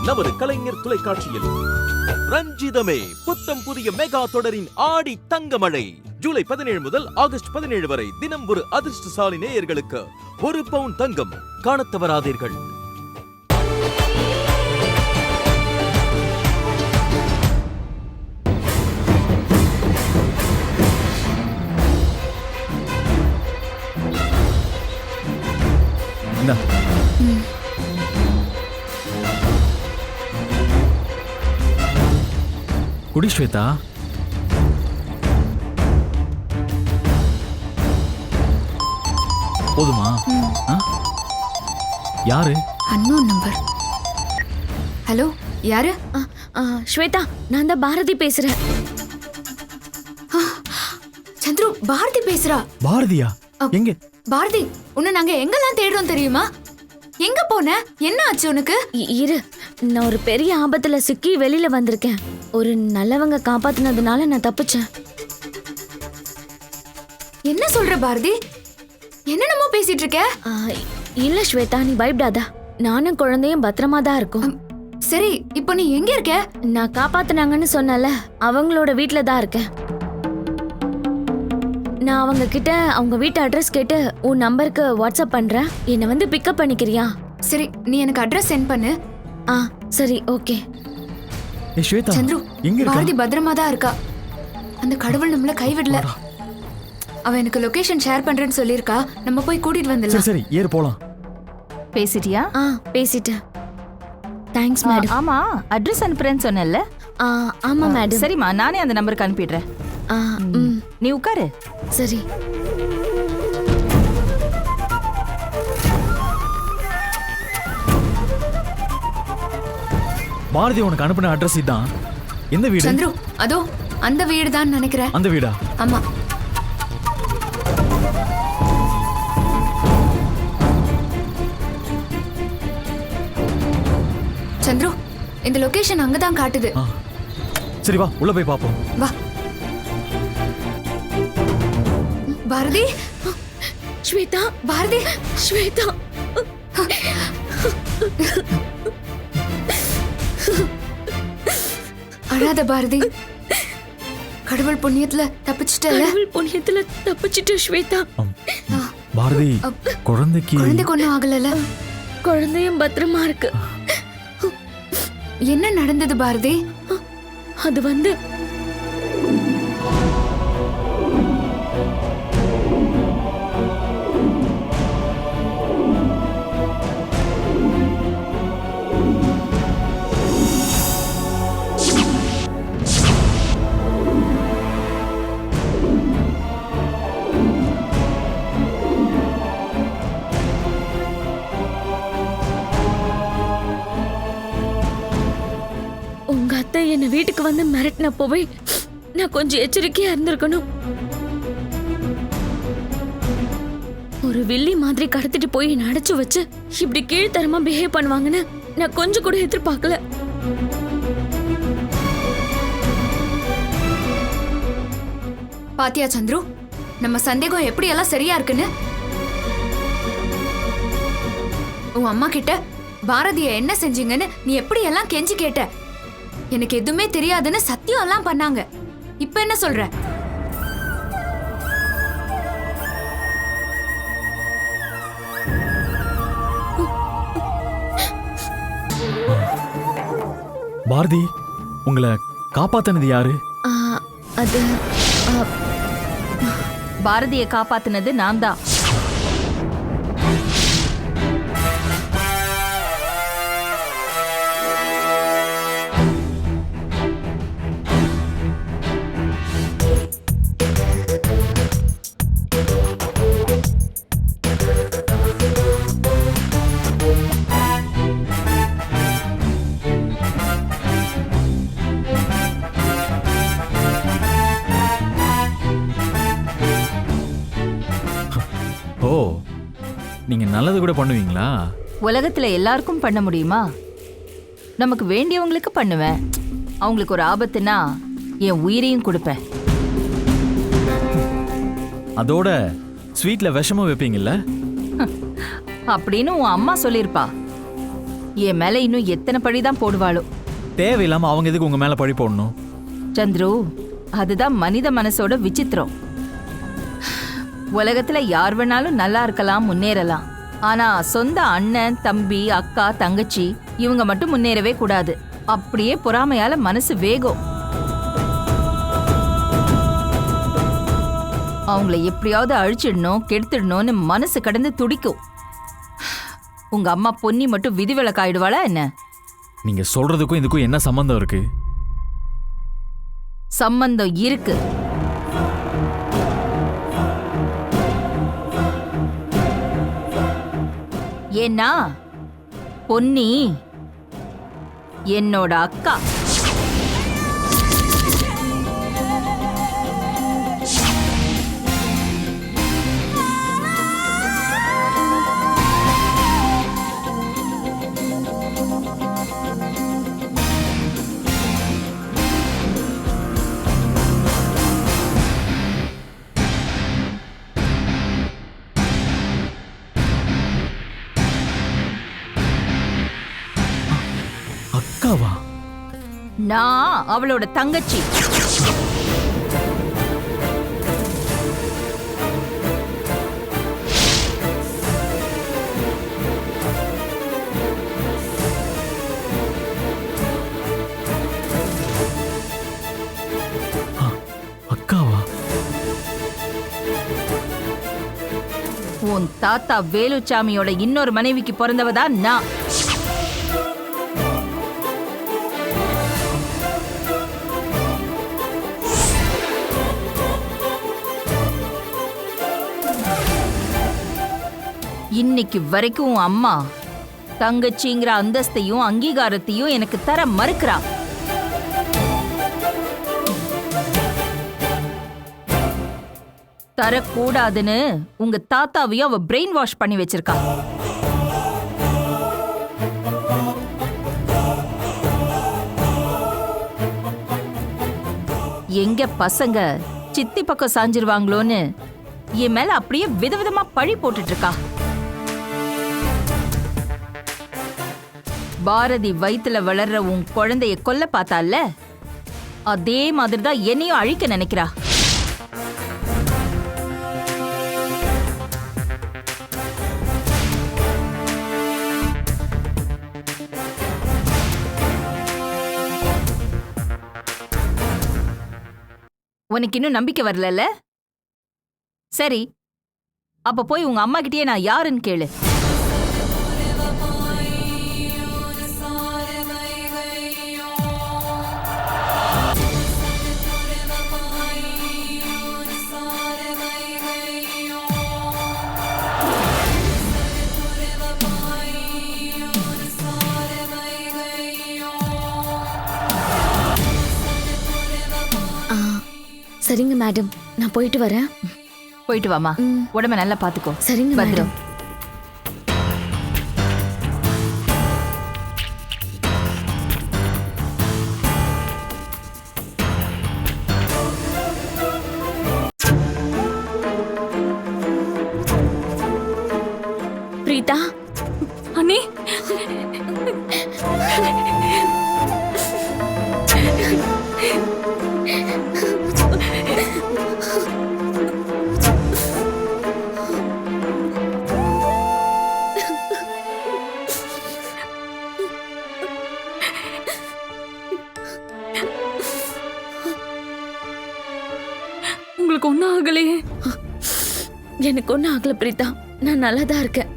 நமது கலைஞர் தொலைக்காட்சியில். ரஞ்சிதமே புத்தம் புதிய மெகா தொடரின் ஆடி தங்கமழை ஜூலை 17 முதல் ஆகஸ்ட் 17 வரை தினம் ஒரு அதிர்ஷ்டசாலி நேயர்களுக்கு 1 பவுன் தங்கம் காணத் தவறாதீர்கள். குடி ஸ்வேதா. போதுமா? யாரு? Unknown number. ஹலோ, யாரு? ஸ்வேதா, நான் தான் பாரதி பேசுறேன். சந்துரு, பாரதி பேசுறா. பாரதியா? எங்க? பாரதி, உன்னை நாங்க எங்கெல்லாம் தேடுறோம் தெரியுமா? எங்க போன? என்ன ஆச்சு உனக்கு? இரு, நான் ஒரு பெரிய ஆபத்துல சிக்கி வெளியில வந்திருக்கேன். ஒரு நல்லவங்க காப்பாத்தினதுனால நான் தப்பிச்சேன். என்ன சொல்ற பாரதி? என்னென்னமோ பேசிட்டு இருக்க? இல்ல ஸ்வேதா, நீ பயப்படாதா. நானும் குழந்தையும் பத்திரமா தான் இருக்கோம். சரி, இப்போ நீ எங்க இருக்க? நான் காப்பாத்தினாங்கன்னு சொன்னல, அவங்களோட வீட்ல தான் இருக்கேன். நான் அவங்க கிட்ட அவங்க வீட்டு அட்ரஸ் கேட்டு உன் நம்பருக்கு வாட்ஸ்அப் பண்றேன். என்ன வந்து பிக்கப் பண்ணிக்கிறியா? சரி, நீ எனக்கு அட்ரஸ் சென்ட் பண்ணு. சரி, ஓகே. ஸ்வேதா, சந்துரு, பாரதி பத்திரமா தான் இருக்கா. அந்த கடவுள் நம்மள கைவிடல. அவ எனக்கு லொகேஷன் ஷேர் பண்றேன்னு சொல்லிருக்கா. நம்ம போய் கூட்டிட்டு வந்துடலாம். சரி, ஏறு போலாம். பேசிட்டியா? பேசிட்டேன். Thanks madam. ஆமா, அட்ரஸ் அனுப்புறேன்னு சொன்னேன்ல? ஆமா மேடம். சரிம்மா, நானே அந்த நம்பருக்கு அனுப்பிடுறேன். நீ உட்காரு. சரி. பாரதி உனக்கு அனுப்பின அட்ரஸ் இதான். எந்த வீடு? சந்துரு, அதோ அந்த வீடு தான் நினைக்கிறேன். அந்த வீடா? ஆமா. சந்துரு, இந்த லொகேஷன் அங்கதான் காட்டுது. சரி, வா உள்ள போய் பாப்போம். வா. பாரதி, ஸ்வேதா, பாரதி, ஸ்வேதா. அழாத பாரதி. கடவுள் புண்ணியத்துல தப்பிச்சிட்டல. கடவுள் புண்ணியத்துல தப்பிச்சிட்ட ஸ்வேதா. பாரதி, குழந்தைக்கு ஒண்ணும் ஆகலல. குழந்தையும் பத்திரமா இருக்கு. என்ன நடந்தது பாரதி? அது வந்து உங்க அத்தை என்ன வீட்டுக்கு வந்து மிரட்டினப்போவே நான் கொஞ்சம் எச்சரிக்கையா இருந்திருக்கணும். ஒரு வில்லி மாதிரி கடத்திட்டு போய் என்ன அடைச்சு வச்சு இப்படி கீழ்த்தரமா பிஹேவ் பண்ணுவாங்கன்னு நான் கொஞ்சம் கூட எதிர்பார்க்கல. பாத்தியா சந்துரு, நம்ம சந்தேகம் எப்படி எல்லாம் சரியா இருக்குன்னு. உன் அம்மா கிட்ட பாரதிய என்ன செஞ்சீங்கன்னு நீ எப்படி எல்லாம் கெஞ்சி கேட்ட. எனக்கு எதுவுமே தெரியாதுன்னு சத்தியம் எல்லாம் பண்ணாங்க. இப்ப என்ன சொல்ற? பாரதி, உங்களை காப்பாத்தினது யாரு? அது பாரதியை காப்பாத்தினது நான் தான். ஓ, நீங்க நல்லது கூட பண்ணுவீங்களா? உலகத்துல எல்லாருக்கும் பண்ண முடியுமா? நமக்கு வேண்டியவங்களுக்கு பண்ணுவேன். அவங்களுக்கு ஒரு ஆபத்துனா என் உயிரையும் கொடுப்பேன். அதோட ஸ்வீட்ல விஷமும் வைப்பீங்கல்ல? அப்படின்னு உன் அம்மா சொல்லிருப்பா. என் மேல இன்னும் எத்தனை பழிதான் போடுவாளோ. தேவையில்லாம அவங்க எதுக்கு உங்க மேல பழி போடணும்? சந்துரு, அதுதான் மனித மனசோட விசித்திரம். உலகத்துல யார் வேணாலும் நல்லா இருக்கலாம், முன்னேறலாம். ஆனா சொந்த அண்ணன், தம்பி, அக்கா, தங்கச்சி இவங்க மட்டும் முன்னேறவே கூடாது. அப்படியே பொறாமையால மனசு வேகும். அவங்கள எப்படியாவது அழிச்சிடணும், கெடுத்துடணும்னு மனசு கடந்து துடிக்கும். உங்க அம்மா பொன்னி மட்டும் விதிவிலக்காயிடுவாளா என்ன? நீங்க சொல்றதுக்கும் இதுக்கும் என்ன சம்பந்தம் இருக்கு? சம்பந்தம் இருக்கு. ஏன்னா பொன்னி என்னோட அக்கா. அக்காவா? நான் அவளோட தங்கச்சி. அக்காவா? உன் தாத்தா வேலுச்சாமியோட இன்னொரு மனைவிக்கு பிறந்தவதான் நான். இன்னைக்கு வரைக்கும் உன் அம்மா தங்கச்சிங்கிற அந்தஸ்தையும் அங்கீகாரத்தையும் எனக்கு தர மறுக்கிறா. தரக்கூடாதுன்னு உங்க தாத்தாவையும் அவ பிரெயின் வாஷ் பண்ணி வச்சிருக்கா. எங்க பசங்க சித்தி பக்கம் சாஞ்சிருவாங்களோன்னு என் மேல அப்படியே விதவிதமா பழி போட்டுட்டு இருக்கா. பாரதி வயித்துல வளர்ற உன் குழந்தைய கொல்ல பார்த்தால, அதே மாதிரிதான் என்னையும் அழிக்க நினைக்கிறா. உனக்கு இன்னும் நம்பிக்கை வரல? சரி, அப்ப போய் உங்க அம்மா கிட்டயே நான் யாருன்னு கேளு. சரிங்க மேடம், நான் போயிட்டு வரேன். போயிட்டு வாமா. உடம்ப நல்லா பாத்துக்கோ. சரிங்க பத்திரம். பிரீதா அண்ணி, உங்களுக்கு ஒன்றும் ஆகலையே? எனக்கு ஒன்றும் ஆகல பிரீதா, நான் நல்லா தான் இருக்கேன்.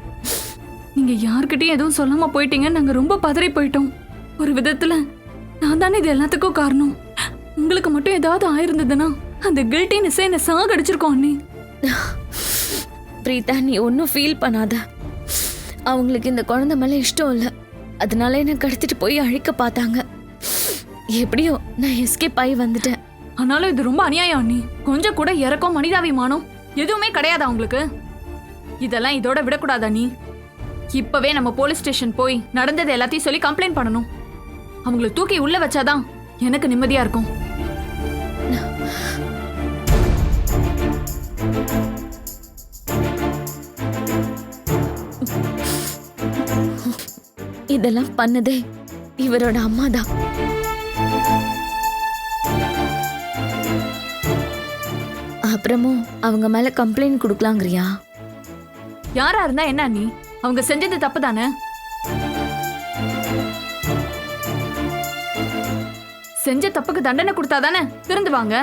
நீங்க யார்கிட்டயும் எதுவும் சொல்லாம போயிட்டீங்க. நாங்க ரொம்ப பதறி போயிட்டோம். ஒரு விதத்துல நான் தானே இது எல்லாத்துக்கும் காரணம். உங்களுக்கு மட்டும் ஏதாவது ஆயிருந்ததுன்னா அந்த கில்ட்டினஸே என்ன சாகடிச்சிருக்கோம் அண்ணி. பிரீதா, நீ ஒன்றும் ஃபீல் பண்ணாத. அவங்களுக்கு இந்த குழந்தை மேலே இஷ்டம் இல்லை, அதனால என்ன கடத்திட்டு போய் அழிக்க பார்த்தாங்க. எப்படியோ நான் எஸ்கேப் ஆகி வந்துட்டேன். ஆனாலும் இது ரொம்ப அநியாயம் அண்ணி. கொஞ்சம் கூட இறக்கம் மனிதாபிமானம் எதுவுமே கிடையாது அவங்களுக்கு. இதெல்லாம் இதோட விடக்கூடாது அண்ணி. இப்பவே நம்ம போலீஸ் ஸ்டேஷன் போய் நடந்தது எல்லாத்தையும் சொல்லி கம்ப்ளைண்ட் பண்ணணும். அவங்கள தூக்கி உள்ள வச்சாதான் எனக்கு நிம்மதியா இருக்கும். இதெல்லாம் பண்ணதே இவரோட அம்மா தான். அப்புறமும் அவங்க மேல கம்ப்ளைண்ட் கொடுக்கலாங்கிறியா? யாரா இருந்தா என்ன அண்ணி, அவங்க செஞ்சது தப்பு தானே. செஞ்ச தப்புக்கு தண்டனை கொடுத்தாதானே திருந்துவாங்க.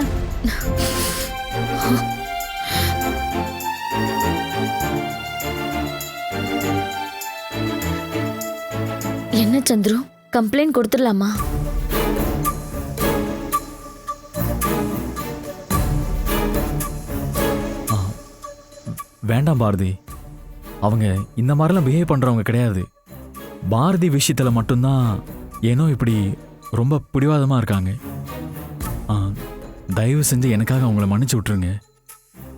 என்ன சந்துரு, கம்ப்ளைண்ட் கொடுத்துடலாமா? வேண்டாம் பாரதி. அவங்க இந்த மாதிரிலாம் பிஹேவ் பண்றவங்க கிடையாது. பாரதி விஷயத்துல மட்டும்தான் ஏனோ இப்படி ரொம்ப பிடிவாதமா இருக்காங்க. ஆ, தயவு செஞ்சு எனக்காக அவங்கள மன்னிச்சு விட்டுருங்க.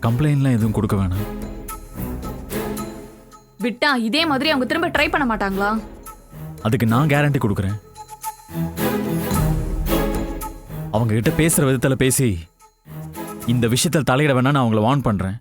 கம்ப்ளைண்ட்லாம் எதுவும் கொடுக்க வேணாம். விட்டா இதே மாதிரி அவங்க திரும்ப ட்ரை பண்ண மாட்டாங்களா? அதுக்கு நான் கேரண்டி கொடுக்குறேன். அவங்க கிட்ட பேசுற விதத்துல பேசி இந்த விஷயத்துல தலையிட வேணா நான் அவங்கள வார்ன் பண்றேன்.